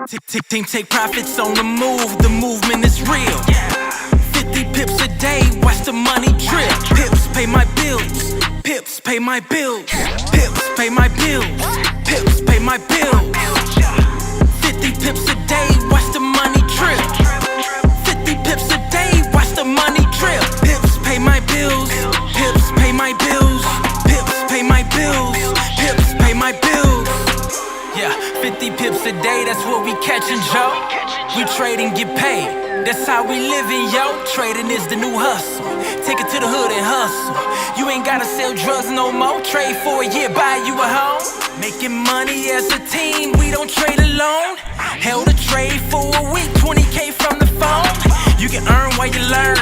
Team take profits on the move, the movement is real. 50 pips a day, watch the money drip. Pips pay my bills, pips pay my bills, pips pay my bills, pips pay my bills. 50 pips a day, watch the money drip. 50 pips a day, watch the money drip. Pips pay my bills, pips pay my bills, pips pay my bills, pips pay my bills. Yeah, 50 pips a day, that's what we catchin', Joe. We trade and get paid, that's how we livin', yo. Trading is the new hustle, take it to the hood and hustle. You ain't gotta sell drugs no more, trade for a year, buy you a home. Making money as a team, we don't trade alone. Held a trade for a week, 20K from the phone. You can earn while you learn,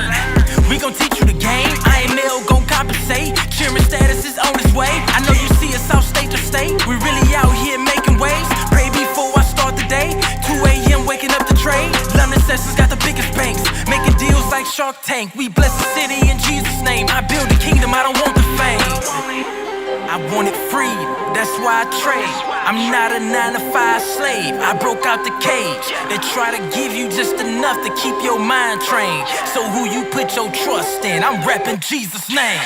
we gon' teach you the game. IML gon' compensate, chairman status is on its way. I know you see us out state to state, we really out here making waves. Pray before I start the day, 2 a.m. waking up to trade. London sessions got the biggest banks, making deals like Shark Tank. We bless the city in Jesus' name, I build the kingdom, I don't want the fame. I want it free, that's why I trade. I'm not a 9-to-5 slave, I broke out the cage. They try to give you just enough to keep your mind trained. So who you put your trust in, I'm reppin' Jesus' name.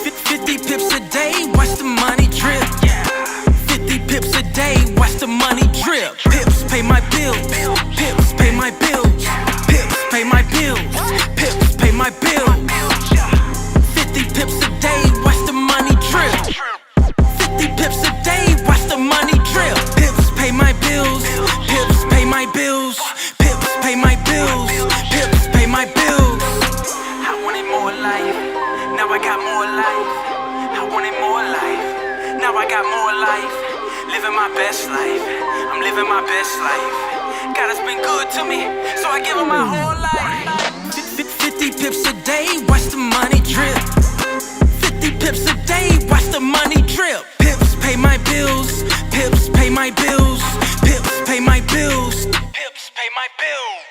50 pips a day, watch the money drip. 50 pips a day, watch the money drip. Pips pay my bills, pips pay my bills, pips pay my bills, pips pay my bills. 50 pips a day, watch the money drip. 50 pips a day, watch the money drip. Pips pay my bills, pips pay my bills, pips pay my bills, pips pay my bills. I wanted more life, now I got more life. I wanted more life, now I got more life. Living my best life, I'm living my best life. God has been good to me, so I give him my whole life. 50 pips a day, watch the money drip. 50 pips a day, watch the money drip. Pips pay my bills, pips pay my bills, pips pay my bills, pips pay my bills.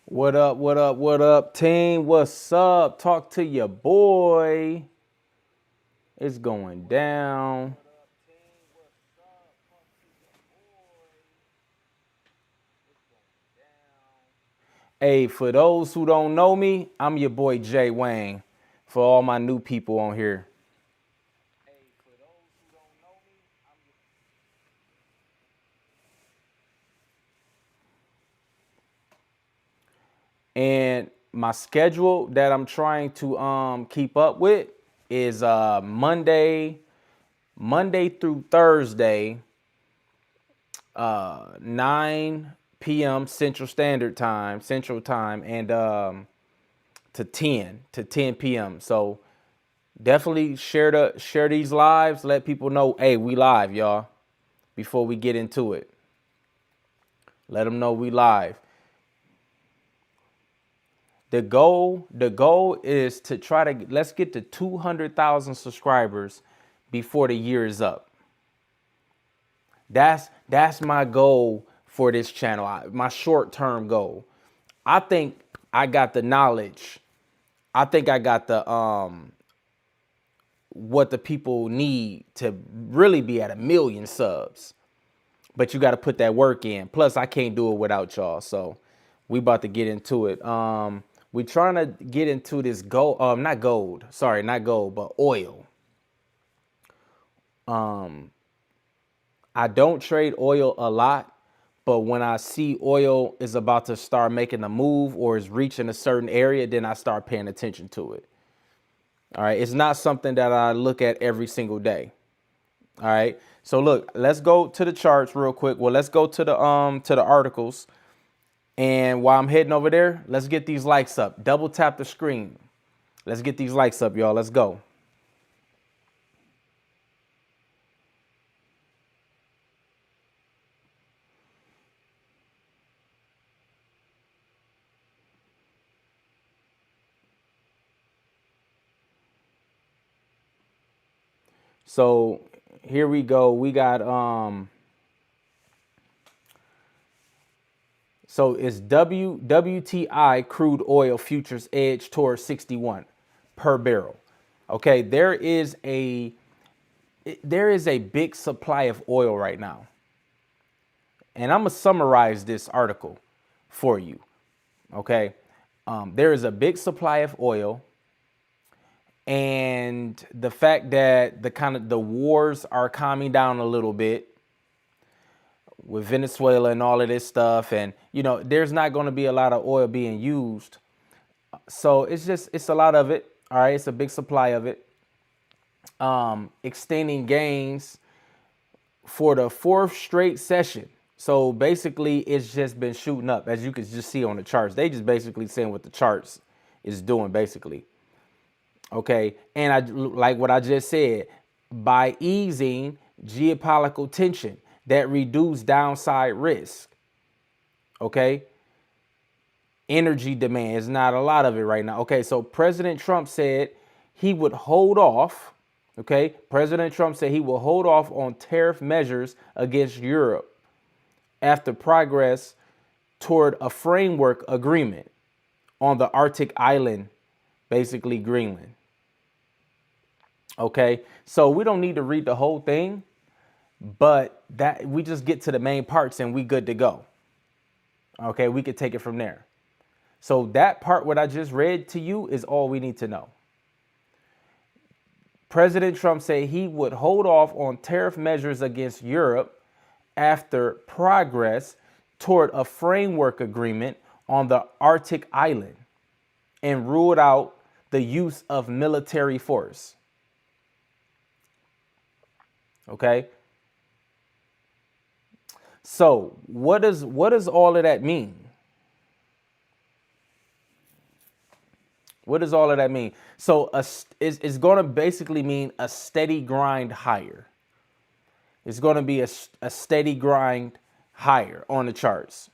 What up, what up, what up, team? What's up? Talk to your boy. It's going down. Hey, for those who don't know me, I'm your boy Jay Wayne. For all my new people on here. And my schedule that I'm trying to keep up with is Monday through Thursday, 9 p.m. Central Time, and to 10 p.m. So definitely share these lives. Let people know, hey, we live, y'all. Before we get into it, let them know we live. The goal is to try to let's get to 200,000 subscribers before the year is up. That's my goal for this channel. My short-term goal. I think I got the knowledge. I think I got the what the people need to really be at 1 million subs. But you got to put that work in. Plus, I can't do it without y'all. So we about to get into it. We trying to get into this gold, not gold, but oil. I don't trade oil a lot, but when I see oil is about to start making a move or is reaching a certain area, then I start paying attention to it. All right, it's not something that I look at every single day. All right, so look, let's go to the charts real quick. Well, let's go to the articles. And while I'm heading over there, let's get these likes up. Double tap the screen. Let's get these likes up, y'all. Let's go. So here we go. We got So it's WTI crude oil futures edge towards 61 per barrel. Okay, there is a big supply of oil right now. And I'm gonna summarize this article for you. Okay, there is a big supply of oil, and the fact that the wars are calming down a little bit with Venezuela and all of this stuff, and there's not going to be a lot of oil being used, so it's a lot of it. All right, it's a big supply of it. Extending gains for the fourth straight session. So basically, it's just been shooting up, as you can just see on the charts. They just basically saying what the charts is doing, basically. Okay, and I like what I just said, by easing geopolitical tension that reduce downside risk. Okay, energy demand is not a lot of it right now. Okay, so President Trump said he would hold off. Okay, President Trump said he will hold off on tariff measures against Europe after progress toward a framework agreement on the Arctic island, basically Greenland. Okay, so we don't need to read the whole thing, but that we just get to the main parts and we good to go. Okay, we could take it from there. So that part, what I just read to you, is all we need to know. President Trump said he would hold off on tariff measures against Europe after progress toward a framework agreement on the Arctic island, and ruled out the use of military force. Okay. So what does all of that mean? What does all of that mean? So it's going to basically mean a steady grind higher. It's going to be a steady grind higher on the charts.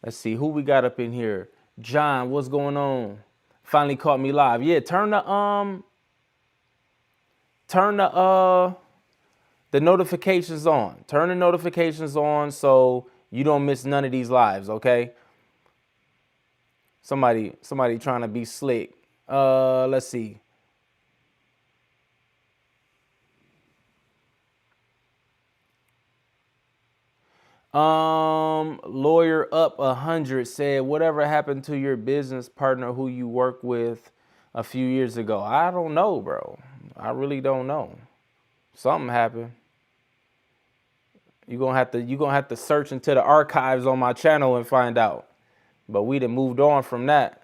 Let's see who we got up in here. John, what's going on? Finally caught me live. Yeah, turn the notifications on. Turn the notifications on so you don't miss none of these lives, okay? Somebody trying to be slick. Let's see. Lawyer up 100 said, whatever happened to your business partner who you worked with a few years ago? I don't know, bro. I really don't know. Something happened. You're gonna have to search into the archives on my channel and find out. But we done moved on from that.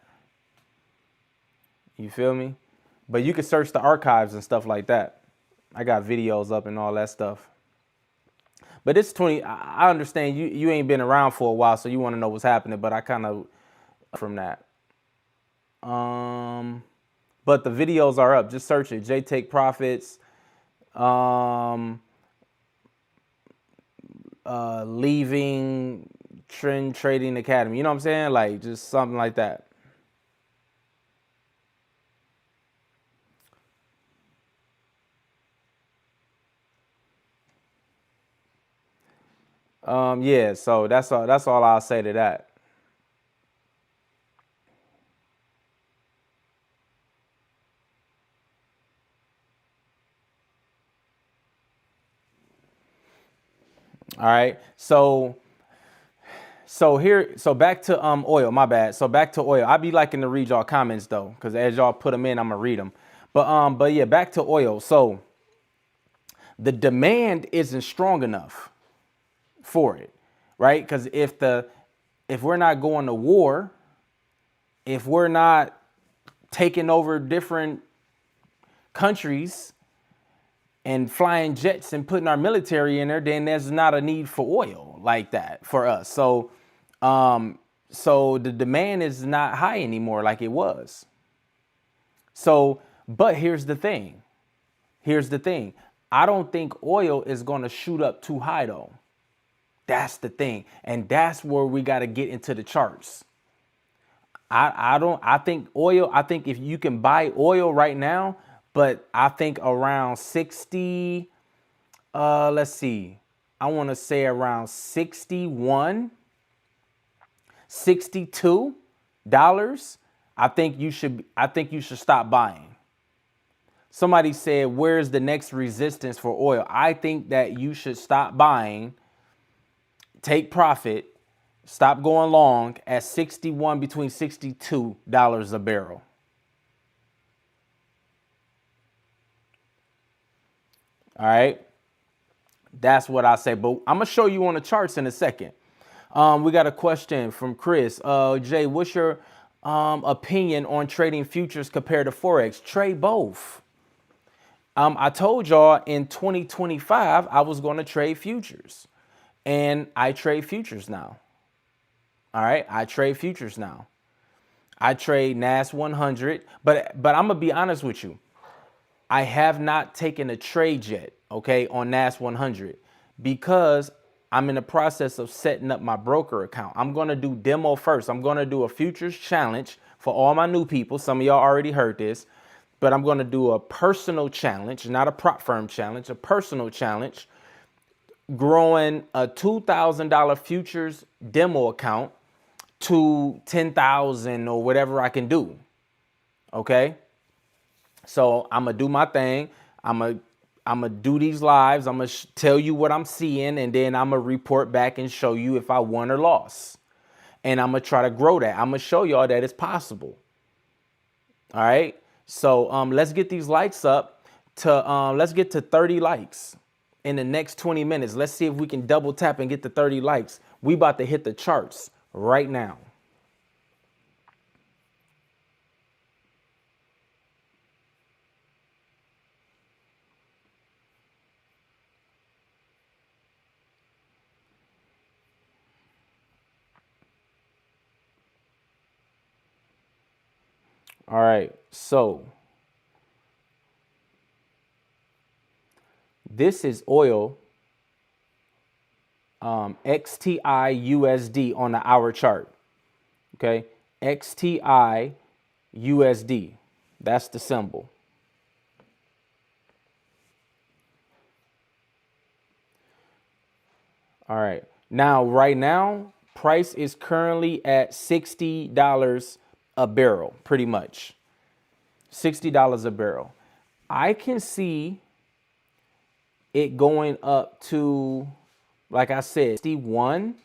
You feel me? But you can search the archives and stuff like that. I got videos up and all that stuff. But it's 20. I understand you ain't been around for a while, so you want to know what's happening. But I kind of from that. But the videos are up. Just search it. J Take Profits. Leaving Trend Trading Academy. You know what I'm saying? Like just something like that. Yeah, so that's all I'll say to that. All right. So back to oil, my bad. So back to oil. I be liking to read y'all comments though, because as y'all put them in, I'm gonna read them. But yeah, back to oil. So the demand isn't strong enough for it, right? Because if we're not going to war, if we're not taking over different countries and flying jets and putting our military in there, then there's not a need for oil like that for us. So the demand is not high anymore like it was. So, but here's the thing. I don't think oil is going to shoot up too high though. That's the thing. And that's where we got to get into the charts. I think if you can buy oil right now, but I think around 60, let's see, I want to say around 61, $62. I think you should stop buying. Somebody said, where's the next resistance for oil? I think that you should stop buying, take profit, stop going long at 61, between $62 a barrel. All right. That's what I say. But I'm going to show you on the charts in a second. We got a question from Chris. Jay, what's your opinion on trading futures compared to Forex? Trade both. I told y'all in 2025, I was going to trade futures, and I trade futures now. All right. I trade futures now. I trade NAS 100, but I'm going to be honest with you. I have not taken a trade yet, okay, on NAS 100 because I'm in the process of setting up my broker account. I'm going to do demo first. I'm going to do a futures challenge for all my new people. Some of y'all already heard this, but I'm going to do a personal challenge, not a prop firm challenge, a personal challenge, growing a $2,000 futures demo account to 10,000 or whatever I can do. Okay. So I'm going to do my thing. I'm going to do these lives. I'm going to tell you what I'm seeing, and then I'm going to report back and show you if I won or lost. And I'm going to try to grow that. I'm going to show y'all that it's possible. All right. So let's get these likes up to, let's get to 30 likes in the next 20 minutes. Let's see if we can double tap and get to 30 likes. We about to hit the charts right now. All right, so this is oil, XTI USD on the hour chart. Okay, XTI USD. That's the symbol. All right, now right now, price is currently at $60 a barrel, pretty much. $60 a barrel. I can see it going up to, like I said, 61.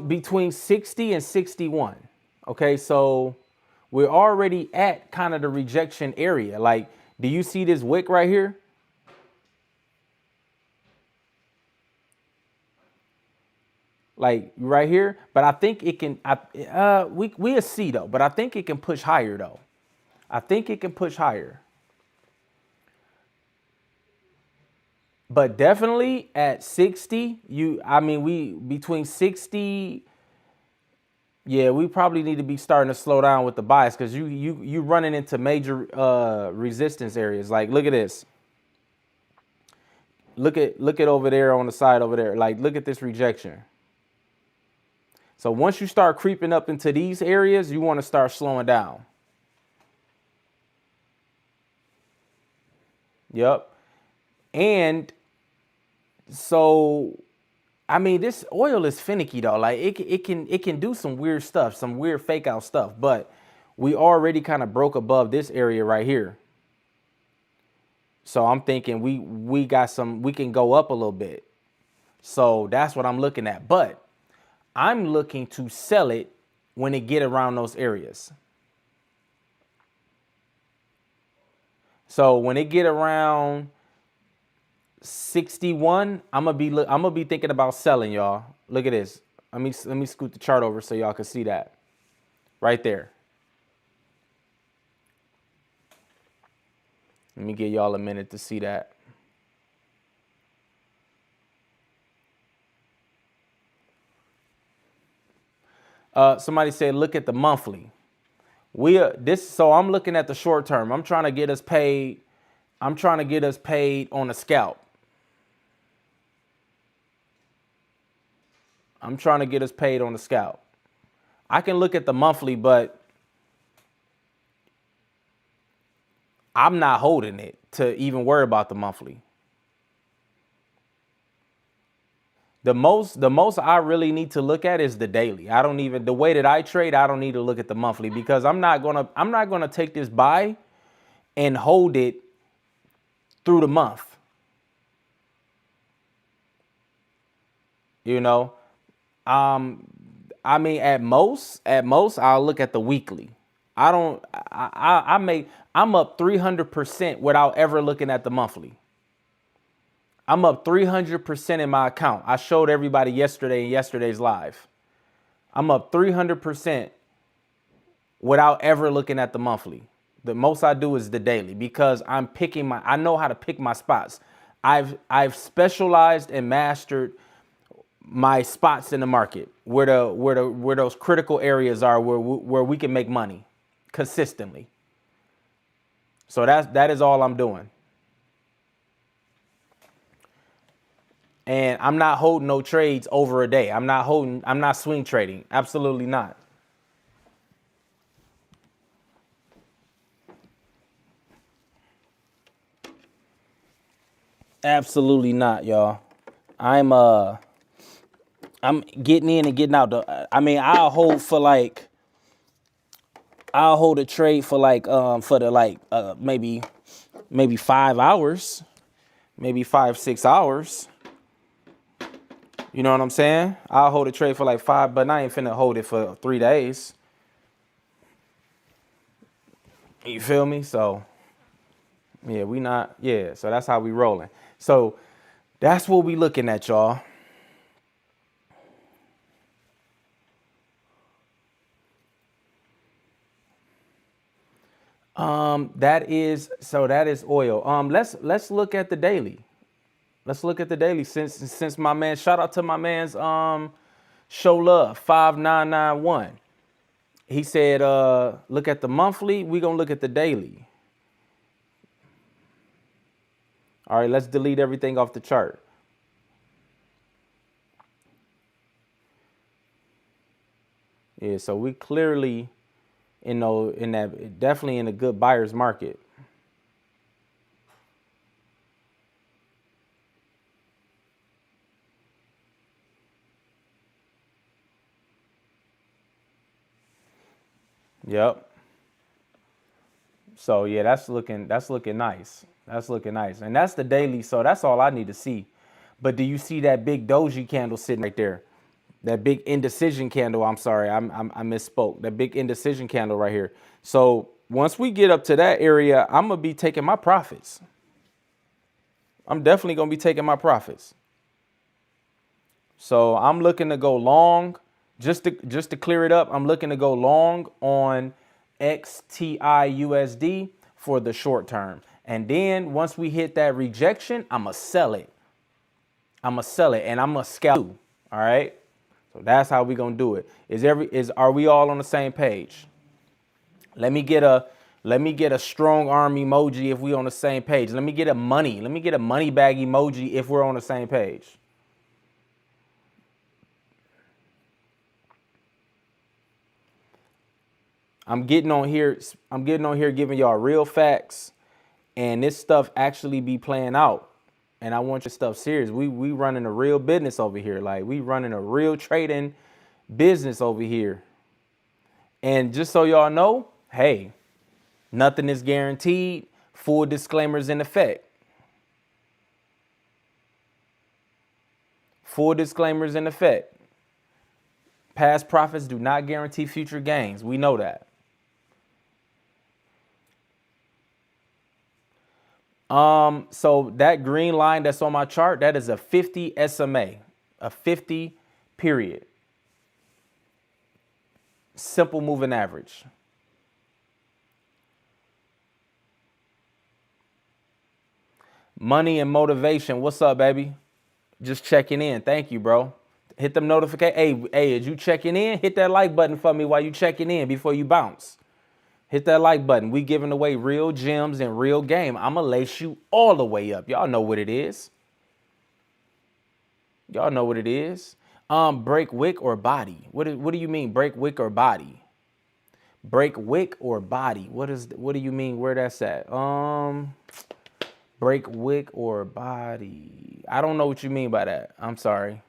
Between 60 and 61. Okay, so we're already at kind of the rejection area. Like, do you see this wick right here? Like right here, but I think it can, we'll see though, but I think it can push higher though. I think it can push higher. But definitely at 60, we between 60, yeah, we probably need to be starting to slow down with the bias because you running into major resistance areas. Like, look at this. Look at over there on the side over there. Like, look at this rejection. So once you start creeping up into these areas, you want to start slowing down. Yep. And so, I mean, this oil is finicky though. Like it can do some weird stuff, some weird fake out stuff, but we already kind of broke above this area right here. So I'm thinking we can go up a little bit. So that's what I'm looking at. But I'm looking to sell it when it get around those areas. So when it get around 61, I'm gonna be thinking about selling, y'all. Look at this. Let me scoot the chart over so y'all can see that. Right there. Let me give y'all a minute to see that. Somebody said, look at the monthly. So I'm looking at the short term. I'm trying to get us paid. I'm trying to get us paid on a scalp. I'm trying to get us paid on the scalp. I can look at the monthly, but I'm not holding it to even worry about the monthly. The most I really need to look at is the daily. I don't even, the way that I trade, I don't need to look at the monthly, because I'm not gonna take this buy and hold it through the month. You know, I mean, at most, I'll look at the weekly. I'm up 300% without ever looking at the monthly. I'm up 300% in my account. I showed everybody yesterday in yesterday's live. I'm up 300% without ever looking at the monthly. The most I do is the daily, because I know how to pick my spots. I've specialized and mastered my spots in the market, where those critical areas are, where we can make money consistently. So that is all I'm doing. And I'm not holding no trades over a day. I'm not swing trading. Absolutely not. Absolutely not, y'all. I'm getting in and getting out. I mean, I'll hold a trade for maybe 5 hours, maybe 5-6 hours. You know what I'm saying? I'll hold a trade for like 5, but I ain't finna hold it for 3 days. You feel me? So yeah, so that's how we rolling. So that's what we looking at, y'all. That is oil. Let's look at the daily. Let's look at the daily, since my man, shout out to my man's Show Love 5991. He said look at the monthly, we gonna look at the daily. All right, let's delete everything off the chart. Yeah, so we clearly definitely in a good buyer's market. Yep. So yeah, that's looking nice. That's looking nice. And that's the daily, so that's all I need to see. But do you see that big doji candle sitting right there? That big indecision candle, I misspoke. That big indecision candle right here. So once we get up to that area, I'm gonna be taking my profits. I'm definitely gonna be taking my profits. So I'm looking to go long. Just to clear it up, I'm looking to go long on XTIUSD for the short term. And then once we hit that rejection, I'm gonna sell it. And I'm gonna scalp. All right. So that's how we gonna do it. Are we all on the same page? Let me get a strong arm emoji if we on the same page. Let me get a money bag emoji if we're on the same page. I'm getting on here giving y'all real facts, and this stuff actually be playing out. And I want your stuff serious. We running a real business over here. Like, we running a real trading business over here. And just so y'all know, hey, nothing is guaranteed. Full disclaimers in effect. Full disclaimers in effect. Past profits do not guarantee future gains. We know that. So that green line that's on my chart, that is a 50 SMA, a 50 period. Simple moving average. Money and motivation. What's up, baby? Just checking in. Thank you, bro. Hit them notifications. Hey, as you checking in, hit that like button for me while you checking in before you bounce. Hit that like button. We giving away real gems and real game. I'm going to lace you all the way up. Y'all know what it is. Y'all know what it is. Break wick or body? What do you mean break wick or body? Break wick or body? What do you mean where that's at? Break wick or body? I don't know what you mean by that. I'm sorry.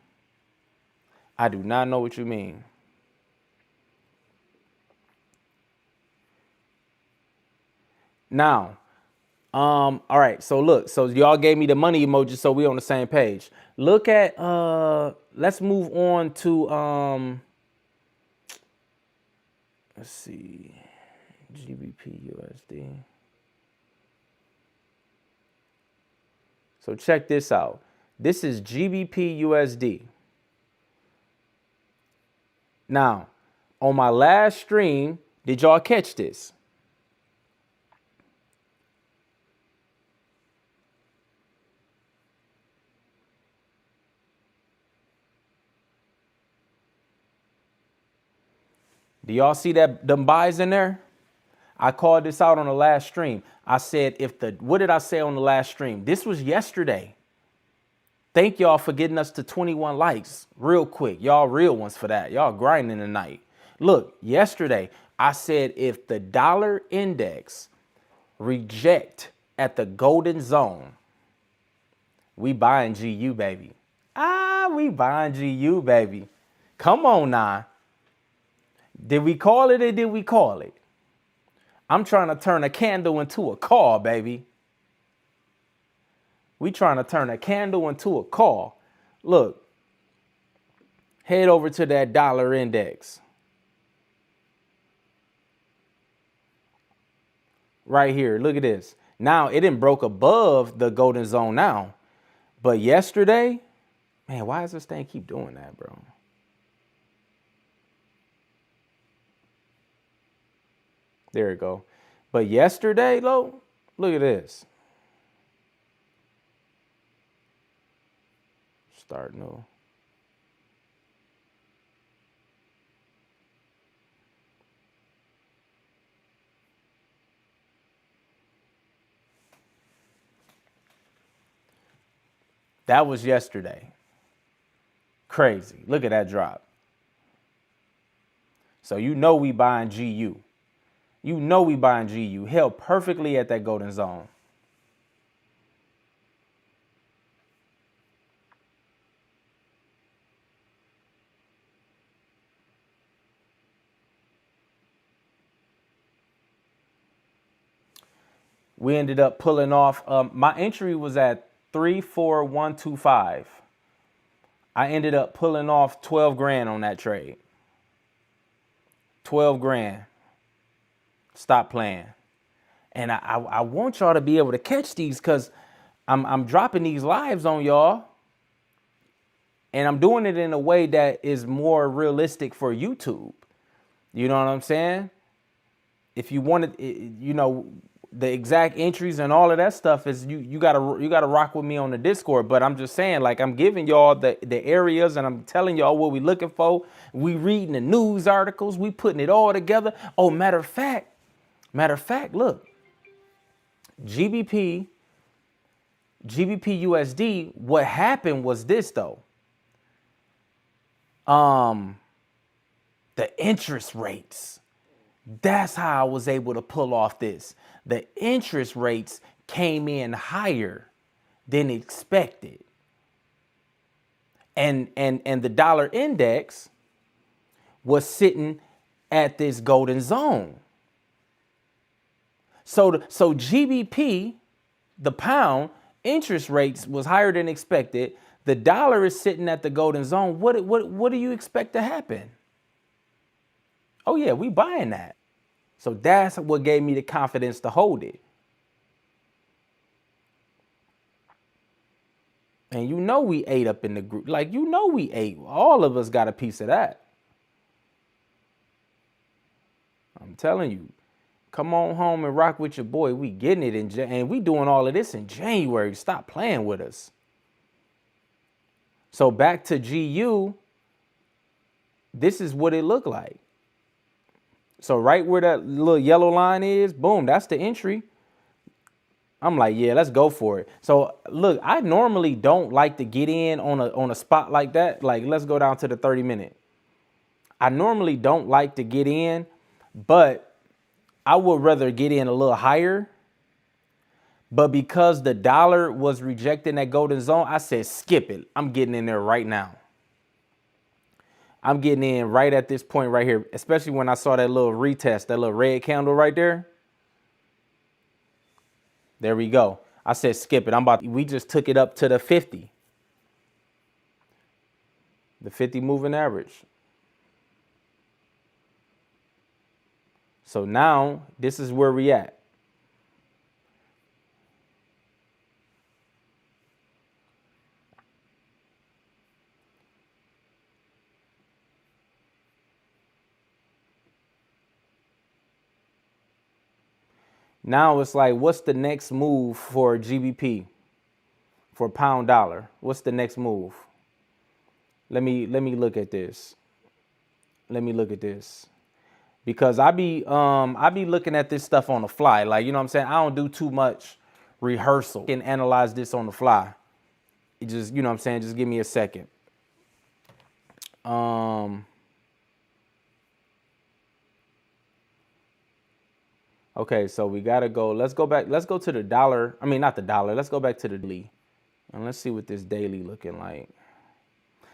I do not know what you mean. Now, all right, so look, so y'all gave me the money emoji, so we on the same page. Look at let's move on to let's see, GBPUSD. So check this out. This is GBPUSD. Now, on my last stream, did y'all catch this? Do y'all see that them buys in there? I called this out on the last stream. I said, what did I say on the last stream? This was yesterday. Thank y'all for getting us to 21 likes real quick. Y'all real ones for that. Y'all grinding tonight. Look, yesterday I said if the dollar index reject at the golden zone, we buying GU, baby. We buying GU, baby. Come on now. Did we call it or did we call it? I'm trying to turn a candle into a call, baby. We trying to turn a candle into a call. Look, head over to that dollar index. Right here, look at this. Now, it didn't broke above the golden zone now. But yesterday, man, why does this thing keep doing that, bro? There we go. But yesterday, look at this. Start new. That was yesterday. Crazy. Look at that drop. So you know we buying GU. You know we buying GU. Held perfectly at that golden zone. We ended up pulling off. My entry was at 34125. I ended up pulling off 12 grand on that trade. 12 grand. Stop playing. And I want y'all to be able to catch these because I'm dropping these lives on y'all. And I'm doing it in a way that is more realistic for YouTube. You know what I'm saying? If you wanted, you know, the exact entries and all of that stuff is you gotta rock with me on the Discord. But I'm just saying, like, I'm giving y'all the areas and I'm telling y'all what we looking for. We reading the news articles, we putting it all together. Oh, matter of fact, look, GBPUSD, what happened was this though. The interest rates. That's how I was able to pull off this. The interest rates came in higher than expected. And the dollar index was sitting at this golden zone. So GBP, the pound, interest rates was higher than expected. The dollar is sitting at the golden zone. What do you expect to happen? Oh yeah, we buying that. So that's what gave me the confidence to hold it. And you know we ate up in the group. Like, you know we ate. All of us got a piece of that. I'm telling you. Come on home and rock with your boy. We getting it and we doing all of this in January. Stop playing with us. So back to GU. This is what it looked like. So right where that little yellow line is, boom, that's the entry. I'm like, yeah, let's go for it. So look, I normally don't like to get in on a spot like that. Like, let's go down to the 30-minute. I normally don't like to get in, but I would rather get in a little higher. But because the dollar was rejecting that golden zone, I said, skip it. I'm getting in there right now. I'm getting in right at this point right here, especially when I saw that little retest, that little red candle right there. There we go. I said, skip it. We just took it up to the 50. The 50 moving average. So now this is where we at. Now it's like, what's the next move for GBP, for pound dollar? What's the next move? Let me look at this. Let me look at this. Because I be looking at this stuff on the fly. Like, you know what I'm saying? I don't do too much rehearsal. I can analyze this on the fly. It just, you know what I'm saying? Just give me a second. Okay, so we gotta go. Let's go back. Let's go to the dollar. I mean, not the dollar. Let's go back to the daily. And let's see what this daily looking like.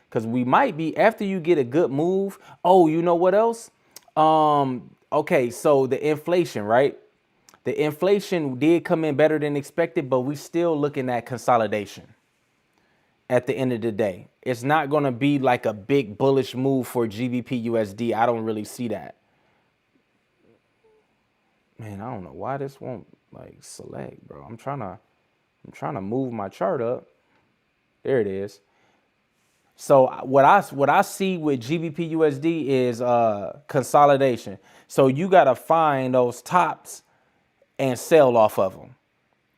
Because we might be, after you get a good move. Oh, you know what else? Okay, so the inflation, right? The inflation did come in better than expected, but we still looking at consolidation at the end of the day. It's not going to be like a big bullish move for GBPUSD. I don't really see that. Man, I don't know why this won't like select, bro. I'm trying to move my chart up. There it is. So what I see with GBPUSD is consolidation. So you got to find those tops and sell off of them.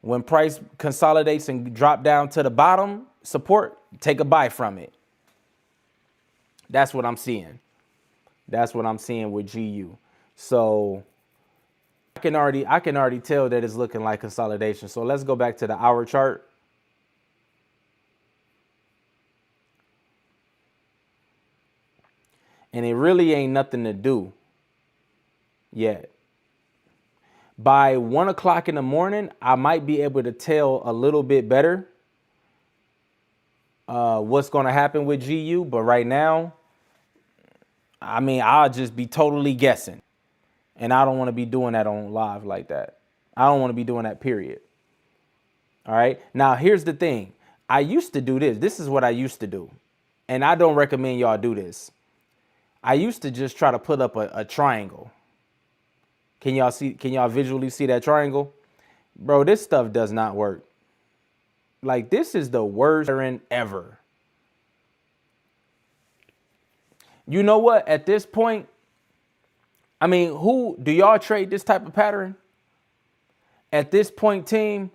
When price consolidates and drop down to the bottom support, take a buy from it. That's what I'm seeing. That's what I'm seeing with GU. So I can already tell that it's looking like consolidation. So let's go back to the hour chart. And it really ain't nothing to do yet. By 1 o'clock in the morning, I might be able to tell a little bit better what's going to happen with GU. But right now, I mean, I'll just be totally guessing. And I don't want to be doing that on live like that. I don't want to be doing that, period. All right. Now, here's the thing. I used to do this. This is what I used to do. And I don't recommend y'all do this. I used to just try to put up a triangle. Can y'all see? Can y'all visually see that triangle? Bro, this stuff does not work. Like, this is the worst pattern ever. You know what? At this point, I mean, who do y'all trade this type of pattern? At this point, team,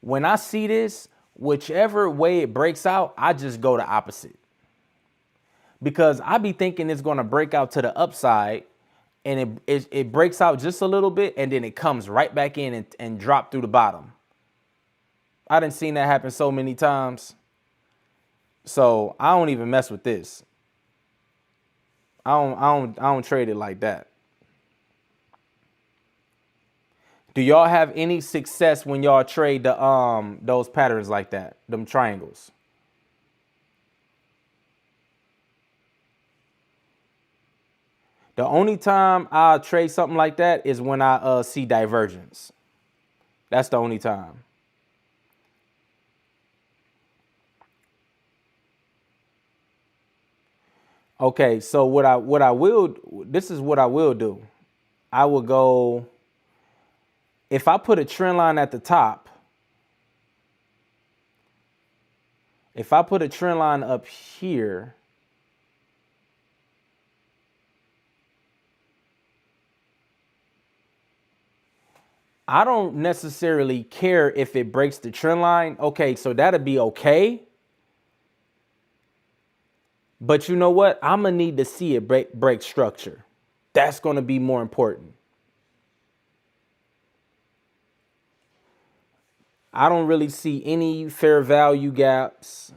when I see this, whichever way it breaks out, I just go the opposite. Because I be thinking it's going to break out to the upside, and it breaks out just a little bit, and then it comes right back in and drop through the bottom. I done seen that happen so many times. So I don't even mess with this. I don't trade it like that. Do y'all have any success when y'all trade the those patterns like that, them triangles? The only time I trade something like that is when I see divergence. That's the only time. Okay, so this is what I will do. I will go, if I put a trend line at the top, if I put a trend line up here, I don't necessarily care if it breaks the trend line. Okay, so that'll be okay. But you know what? I'm going to need to see it break structure. That's going to be more important. I don't really see any fair value gaps.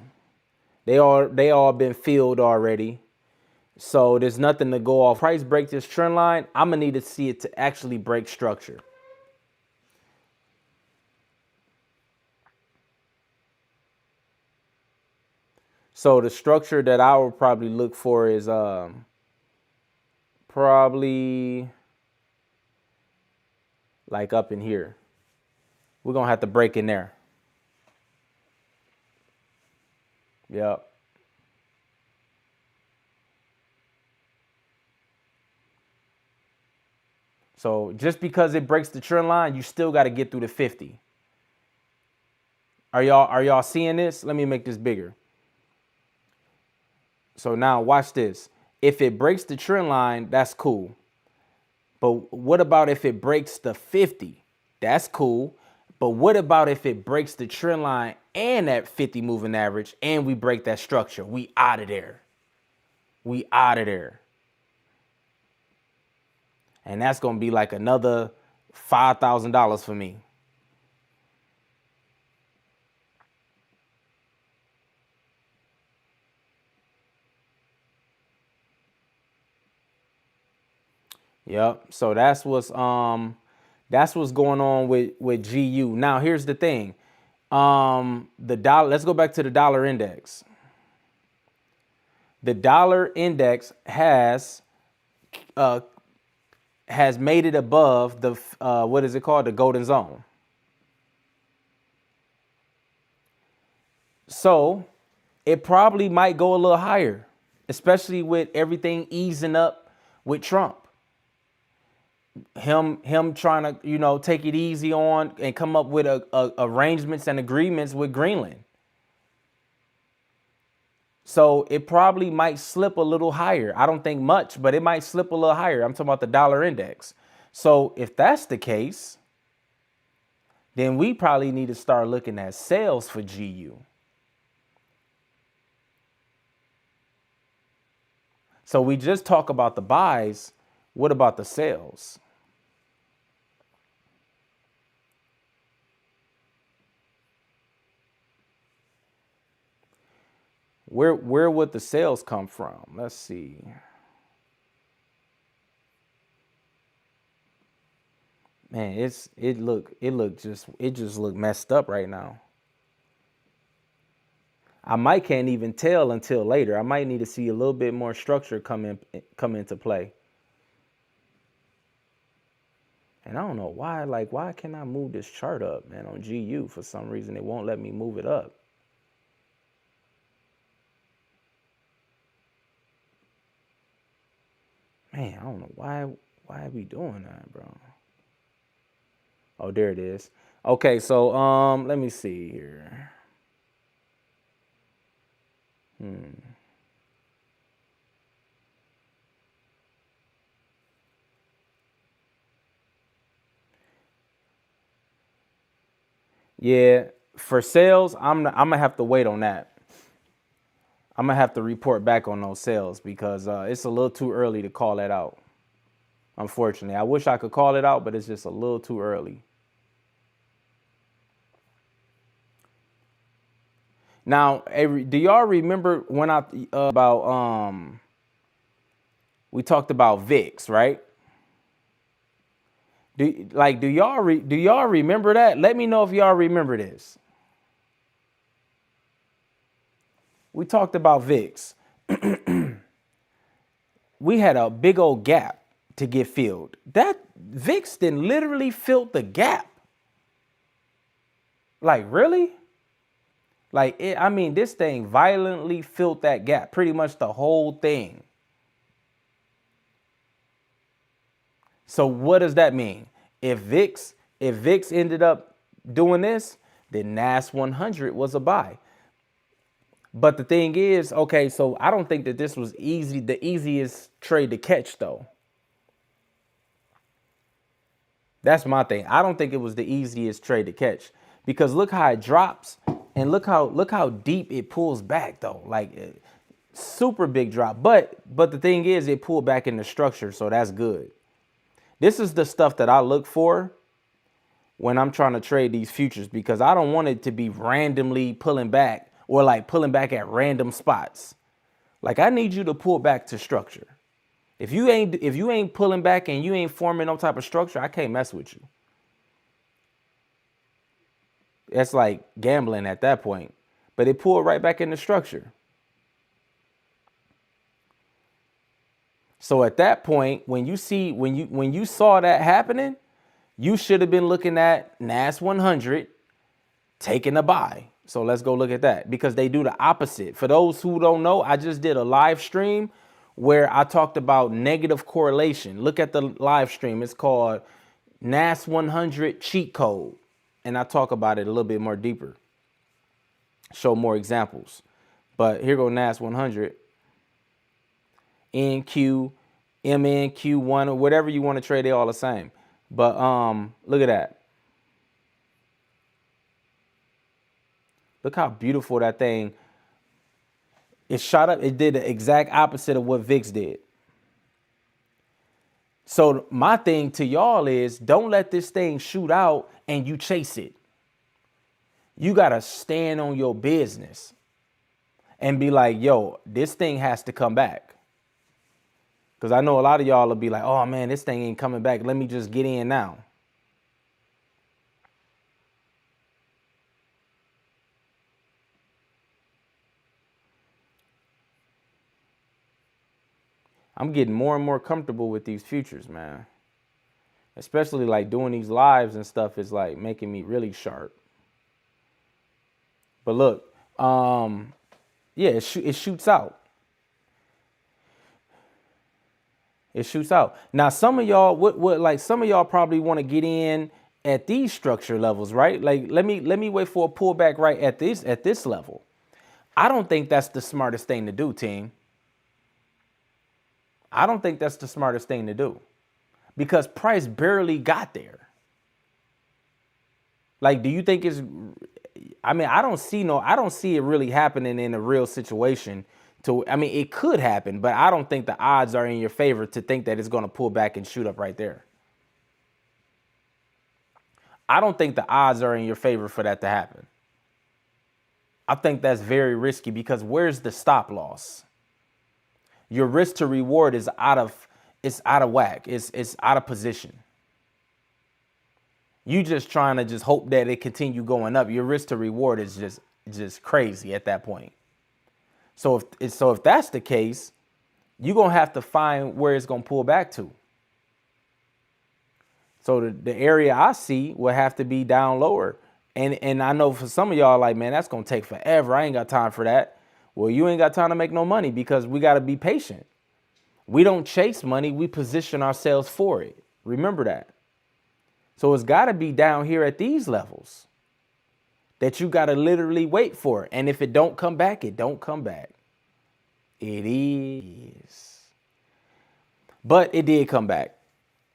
They all been filled already. So there's nothing to go off. Price break this trend line, I'm gonna need to see it to actually break structure. So the structure that I would probably look for is probably like up in here. We're gonna have to break in there. Yep. So just because it breaks the trend line, you still got to get through the 50. Are y'all seeing this? Let me make this bigger. So now watch this. If it breaks the trend line, that's cool. But what about if it breaks the 50? That's cool. But what about if it breaks the trend line and that 50 moving average and we break that structure? We out of there. We out of there. And that's going to be like another $5,000 for me. Yep. So that's what's going on with GU. Now here's the thing. The dollar, let's go back to the dollar index. The dollar index has made it above the what is it called? The golden zone. So it probably might go a little higher, especially with everything easing up with Trump. Him trying to, take it easy on and come up with arrangements and agreements with Greenland. So it probably might slip a little higher. I don't think much, but it might slip a little higher. I'm talking about the dollar index. So if that's the case, then we probably need to start looking at sales for GU. So we just talk about the buys. What about the sales? Where would the sales come from? Let's see. Man, it just look messed up right now. I might can't even tell until later. I might need to see a little bit more structure come into play. And I don't know why, why can't I move this chart up, man, on GU? For some reason, it won't let me move it up. Man, I don't know why are we doing that, bro? Oh, there it is. Okay, so let me see here. Yeah, for sales, I'm gonna have to wait on that. I'm gonna have to report back on those sales because it's a little too early to call that out. Unfortunately, I wish I could call it out, but it's just a little too early. Now, do y'all remember when I about we talked about VIX, right? Do y'all remember that? Let me know if y'all remember this. We talked about VIX. We had a big old gap to get filled. That VIX then literally filled the gap. Like, really? Like, this thing violently filled that gap, pretty much the whole thing. So what does that mean? If VIX ended up doing this, then NAS 100 was a buy. But the thing is, okay, so I don't think that this was the easiest trade to catch, though. That's my thing. I don't think it was the easiest trade to catch because look how it drops and look how deep it pulls back, though. Like super big drop. But the thing is, it pulled back in the structure, so that's good. This is the stuff that I look for when I'm trying to trade these futures, because I don't want it to be randomly pulling back or like pulling back at random spots. Like I need you to pull back to structure. If you ain't pulling back and you ain't forming no type of structure, I can't mess with you. It's like gambling at that point. But it pulled right back into structure. So at that point, when you saw that happening, you should have been looking at NAS 100 taking a buy. So let's go look at that, because they do the opposite. For those who don't know, I just did a live stream where I talked about negative correlation. Look at the live stream. It's called NAS 100 cheat code. And I talk about it a little bit more deeper. Show more examples. But here go NAS 100. NQ, MNQ1, or whatever you want to trade, they all the same. But look at that. Look how beautiful that thing. It shot up. It did the exact opposite of what VIX did. So my thing to y'all is, don't let this thing shoot out and you chase it. You got to stand on your business and be like, yo, this thing has to come back. Because I know a lot of y'all will be like, oh man, this thing ain't coming back. Let me just get in now. I'm getting more and more comfortable with these futures, man. Especially like doing these lives and stuff is like making me really sharp. But look, yeah, it shoots out. It shoots out. Now, some of y'all, like some of y'all probably want to get in at these structure levels, right? Like, let me wait for a pullback right at this level. I don't think that's the smartest thing to do, team. I don't think that's the smartest thing to do, because price barely got there. Like, do you think it's, I mean, I don't see it really happening in a real situation. I mean, it could happen, but I don't think the odds are in your favor to think that it's going to pull back and shoot up right there. I don't think the odds are in your favor for that to happen. I think that's very risky, because where's the stop loss? Your risk to reward is out of whack. It's out of position. You just trying to just hope that it continue going up. Your risk to reward is just crazy at that point. So if that's the case, you're going to have to find where it's going to pull back to. So the area I see will have to be down lower. And I know for some of y'all, like, man, that's going to take forever. I ain't got time for that. Well, you ain't got time to make no money, because we got to be patient. We don't chase money. We position ourselves for it. Remember that. So it's got to be down here at these levels that you got to literally wait for it. And if it don't come back, it don't come back. It is. But it did come back.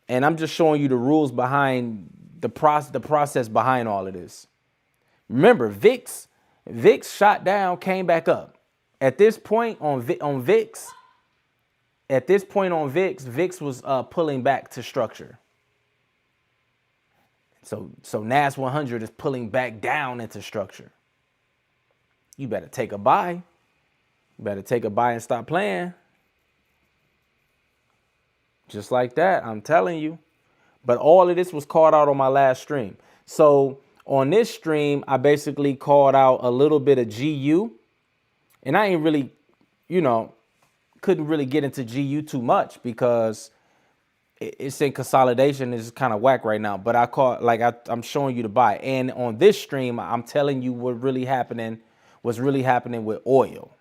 And I'm just showing you the rules behind the process behind all of this. Remember, VIX shot down, came back up. At this point on VIX, VIX was pulling back to structure. So NAS 100 is pulling back down into structure. You better take a buy. You better take a buy and stop playing. Just like that, I'm telling you. But all of this was called out on my last stream. So on this stream, I basically called out a little bit of GU. And I ain't really, couldn't really get into GU too much, because it's in consolidation. It's kind of whack right now. But I'm showing you to buy. And on this stream, I'm telling you what's really happening with oil.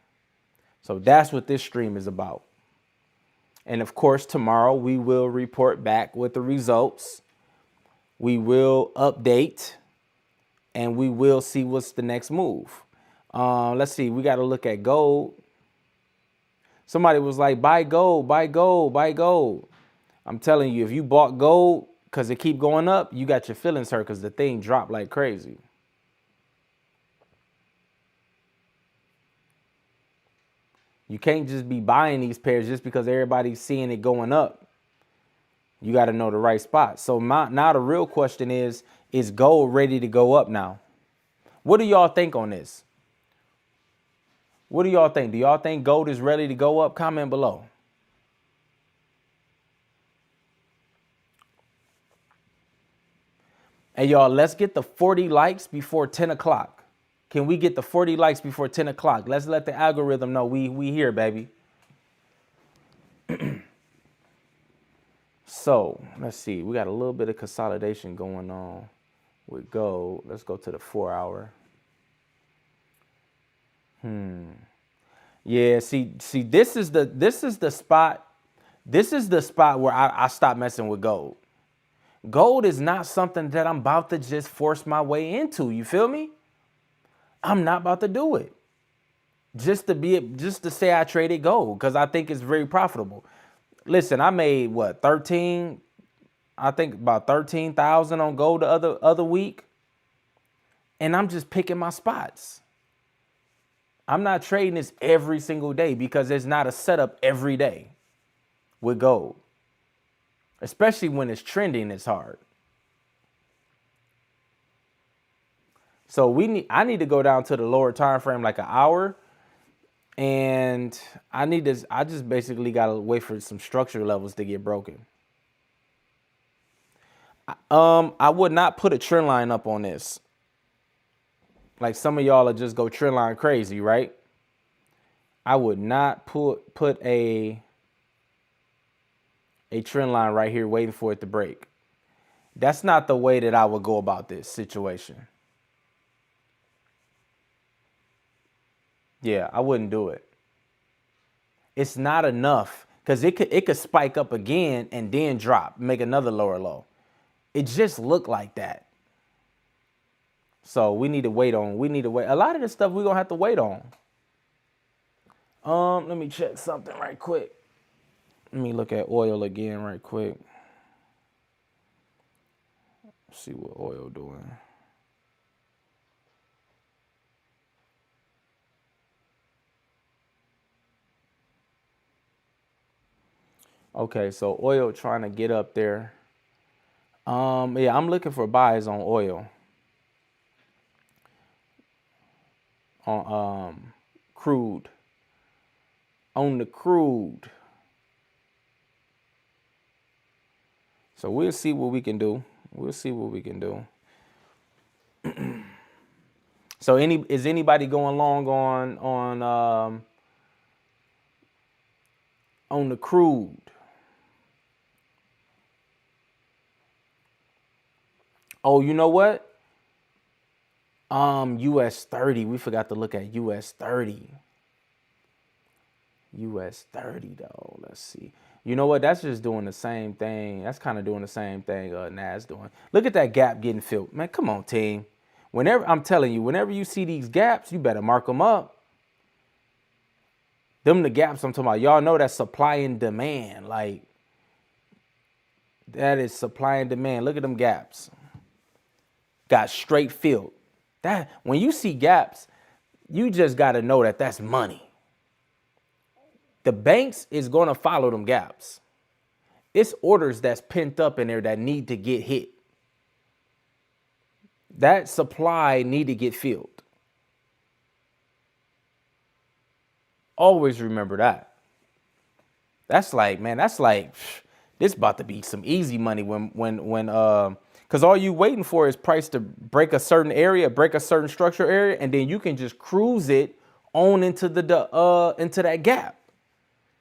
So that's what this stream is about. And of course, tomorrow we will report back with the results. We will update, and we will see what's the next move. Let's see. We got to look at gold. Somebody was like, buy gold, buy gold, buy gold. I'm telling you, if you bought gold because it keep going up, you got your feelings hurt, because the thing dropped like crazy. You can't just be buying these pairs just because everybody's seeing it going up. You got to know the right spot. So now the real question is gold ready to go up now? What do y'all think on this? What do y'all think? Do y'all think gold is ready to go up? Comment below. And y'all, let's get the 40 likes before 10 o'clock. Can we get the 40 likes before 10 o'clock? Let's let the algorithm know we here, baby. So let's see. We got a little bit of consolidation going on with gold. Let's go to the 4 hour. Yeah, see, this is the spot. This is the spot where I stop messing with gold. Gold is not something that I'm about to just force my way into. You feel me? I'm not about to do it. Just to say I traded gold because I think it's very profitable. Listen, I made what, 13? I think about 13,000 on gold the other week. And I'm just picking my spots. I'm not trading this every single day because there's not a setup every day with gold. Especially when it's trending, it's hard. So I need to go down to the lower time frame, like an hour. And I just basically got to wait for some structure levels to get broken. I would not put a trend line up on this. Like some of y'all will just go trend line crazy, right? I would not put a trend line right here waiting for it to break. That's not the way that I would go about this situation. Yeah, I wouldn't do it. It's not enough because it could spike up again and then drop, make another lower low. It just looked like that. So we need to wait on. A lot of this stuff we're gonna have to wait on. Let me check something right quick. Let me look at oil again right quick. See what oil doing. Okay, so oil trying to get up there. Yeah, I'm looking for buys on oil. On crude. On the crude. So we'll see what we can do. We'll see what we can do. So is anybody going long on the crude? Oh, you know what? US 30. We forgot to look at US 30. US 30 though. Let's see. You know what? That's just doing the same thing. That's kind of doing the same thing NAS doing. Look at that gap getting filled. Man, come on, team. I'm telling you, whenever you see these gaps, you better mark them up. Them the gaps I'm talking about. Y'all know that's supply and demand. Like, that is supply and demand. Look at them gaps. Got straight filled. That when you see gaps, you just got to know that that's money. The banks is going to follow them gaps. It's orders that's pent up in there that need to get hit. That supply need to get filled. Always remember that. That's like, man, this about to be some easy money because all you waiting for is price to break a certain area, break a certain structure area, and then you can just cruise it on into into that gap.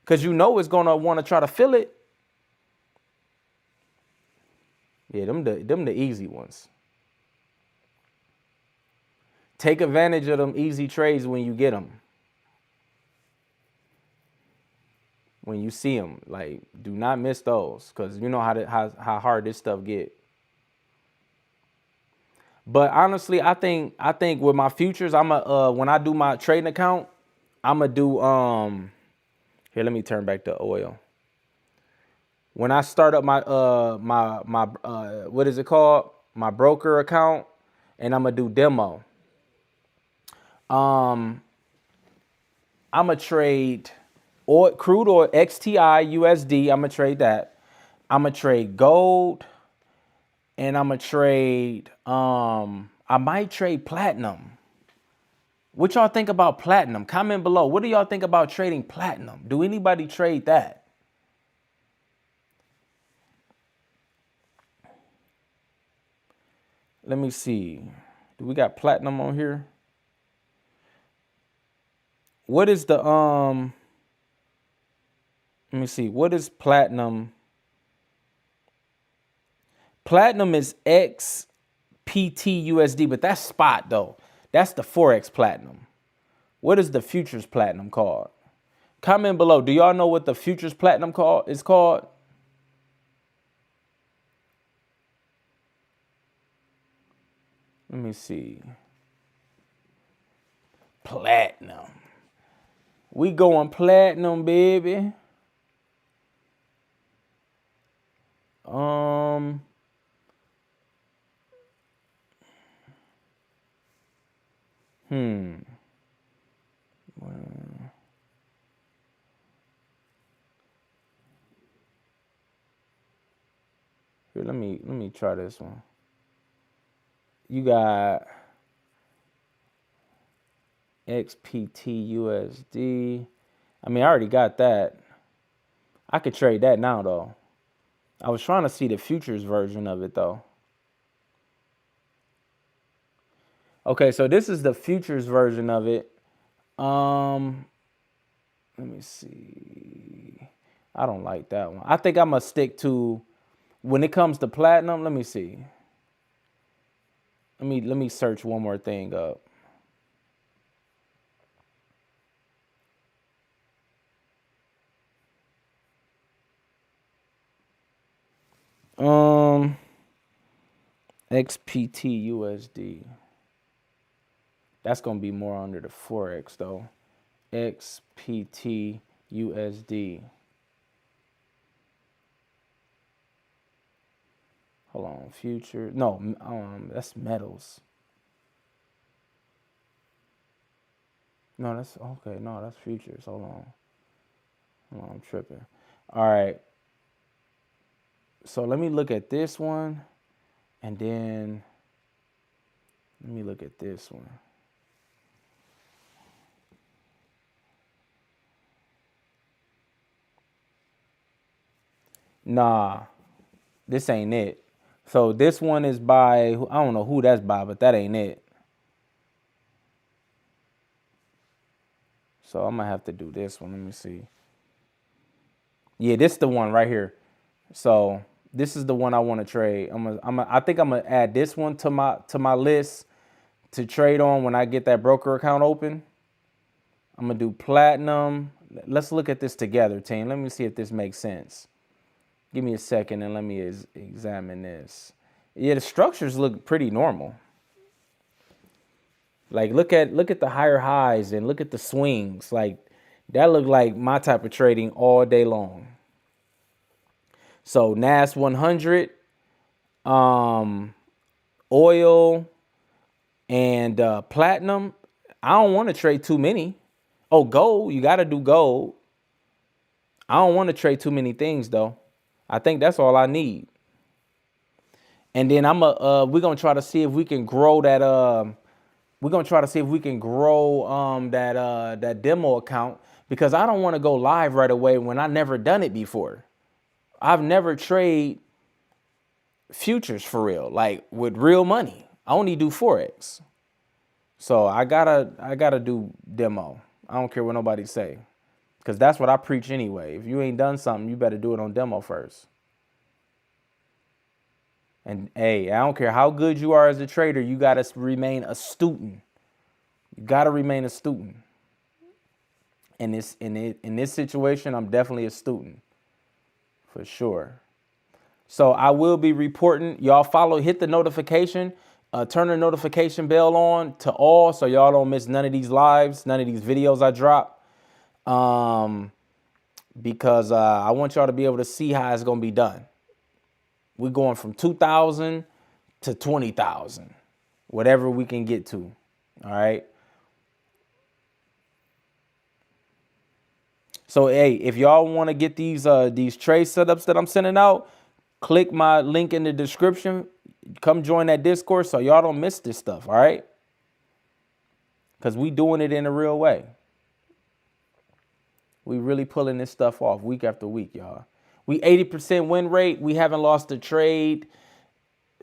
Because you know it's gonna want to try to fill it. Yeah, them the easy ones. Take advantage of them easy trades when you get them. When you see them, like, do not miss those, because you know how hard this stuff get. But honestly, I think with my futures, when I do my trading account, I'ma do here. Let me turn back to oil. When I start up my what is it called? My broker account, and I'm gonna do demo. I'm gonna trade crude oil XTI USD. I'm gonna trade that. I'm gonna trade gold, and I'm gonna trade. I might trade platinum. What y'all think about platinum? Comment below. What do y'all think about trading platinum? Do anybody trade that? Let me see. Do we got platinum on here? What is the let me see. What is platinum? Platinum is XPTUSD, but that's spot though. That's the Forex platinum. What is the futures platinum called? Comment below. Do y'all know what the futures platinum is called? Let me see. Platinum. We going platinum, baby. Here, let me try this one. You got XPTUSD. I mean, I already got that. I could trade that now though. I was trying to see the futures version of it though. Okay, so this is the futures version of it. Let me see. I don't like that one. I think I'm gonna stick to, when it comes to platinum, let me see. Let me search one more thing up. XPTUSD. That's gonna be more under the Forex though. XPTUSD. Hold on, future. No, that's metals. No, that's okay. No, that's futures. Hold on, I'm tripping. All right. So let me look at this one, and then let me look at this one. Nah, this ain't it. So this one is by, I don't know who that's by, but that ain't it. So I'm gonna have to do this one. Let me see. Yeah, this is the one right here. So this is the one I want to trade. I think I'm gonna add this one to my list to trade on when I get that broker account open. I'm gonna do platinum. Let's look at this together, team. Let me see if this makes sense. Give me a second and let me examine this. Yeah, the structures look pretty normal. Like look at the higher highs and look at the swings. Like that look like my type of trading all day long. So NAS 100, oil, and platinum. I don't want to trade too many. Oh, gold, you got to do gold. I don't want to trade too many things though. I think that's all I need. And then we're gonna try to see if we can grow that. We're gonna try to see if we can grow that demo account, because I don't want to go live right away when I never done it before. I've never traded futures for real, like with real money. I only do Forex. So I gotta do demo. I don't care what nobody say, because that's what I preach anyway. If you ain't done something, you better do it on demo first. And hey, I don't care how good you are as a trader, you gotta remain a student. You gotta remain a student. In this situation, I'm definitely a student, for sure. So I will be reporting. Y'all hit the notification, turn the notification bell on to all, so y'all don't miss none of these lives, none of these videos I drop. Because I want y'all to be able to see how it's gonna be done. We're going from 2,000 to 20,000, whatever we can get to. All right. So hey, if y'all want to get these trade setups that I'm sending out, Click my link in the description. Come join that Discord so y'all don't miss this stuff, all right? Because we doing it in a real way. We really pulling this stuff off week after week, y'all. We 80% win rate. We haven't lost a trade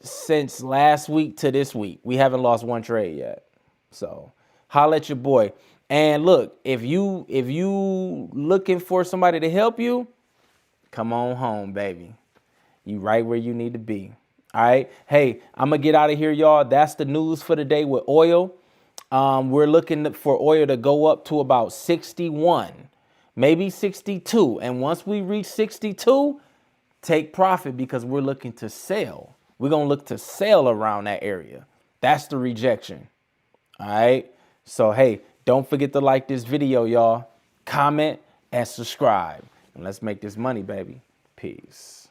since last week to this week. We haven't lost one trade yet. So holla at your boy. And look, if you looking for somebody to help you, come on home, baby. You right where you need to be. All right. Hey, I'm going to get out of here, y'all. That's the news for today with oil. We're looking for oil to go up to about 61, maybe 62. And once we reach 62, take profit because we're looking to sell. We're going to look to sell around that area. That's the rejection. All right. So, hey, don't forget to like this video, y'all. Comment and subscribe. And let's make this money, baby. Peace.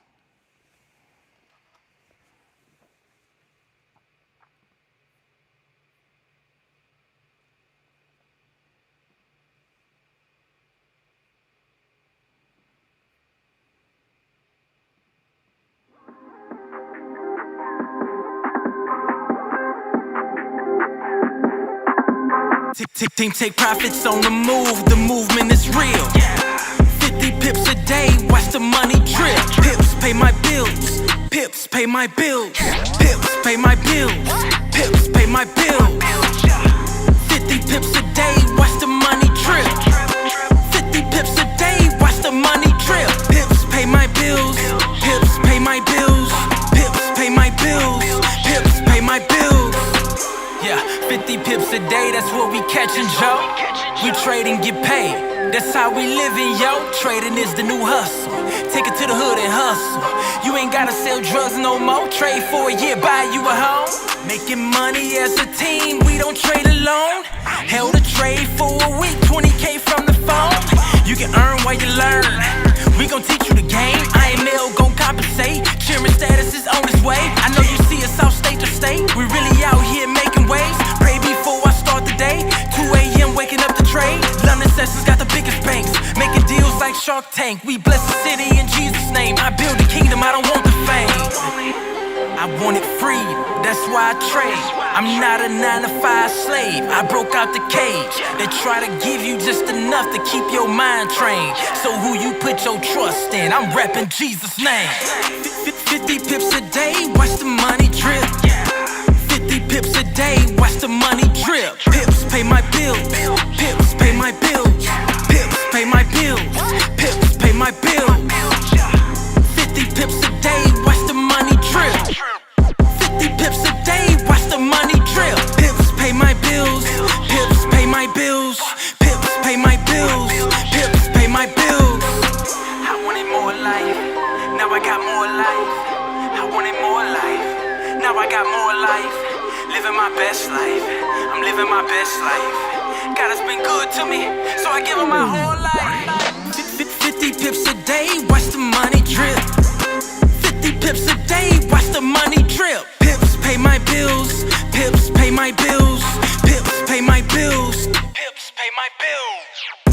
Team take profits on the move, the movement is real. 50 pips a day, watch the money drip. Pips pay my bills, pips pay my bills, pips pay my bills, pips pay my bills. 50 pips a day, watch the money drip. 50 pips a day, watch the money drip. Pips pay my bills, pips pay my bills, pips pay my bills, pips pay my bills. Yeah, 50 pips a day, that's what we catchin', Joe. We trade and get paid, that's how we livin', yo. Trading is the new hustle, take it to the hood and hustle. You ain't gotta sell drugs no more, trade for a year, buy you a home. Making money as a team, we don't trade alone. Held a trade for a week, 20K from the phone. You can earn while you learn, we gon' teach you the game. IML gon' compensate, chairman status is on its way. I know you see us off state to state, we really out here making waves. Pray before I start the day, 2 a.m. waking up to trade. London sessions got the biggest banks, making deals like Shark Tank. We bless the city in Jesus' name, I build the kingdom, I don't want the fame. I want it free, that's why I trade. I'm not a 9-to-5 slave, I broke out the cage. They try to give you just enough to keep your mind trained. So who you put your trust in, I'm repping Jesus' name. 50 pips a day, watch the money drip. 50 pips a day, watch the money drip. Pips pay my bills, pips pay my bills, pips pay my bills, pips pay my bills. 50 pips a day, watch the money drip. 50 pips a day, watch the money drip. Pips pay my bills, pips pay my bills, pips pay my bills, pips pay my bills. I wanted more life, now I got more life. I wanted more life, now I got more life. Living my best life, I'm living my best life. God has been good to me, so I give him my whole life. 50 pips a day, watch the money drip. 50 pips a day, watch the money drip. Pips pay my bills, pips pay my bills, pips pay my bills, pips pay my bills.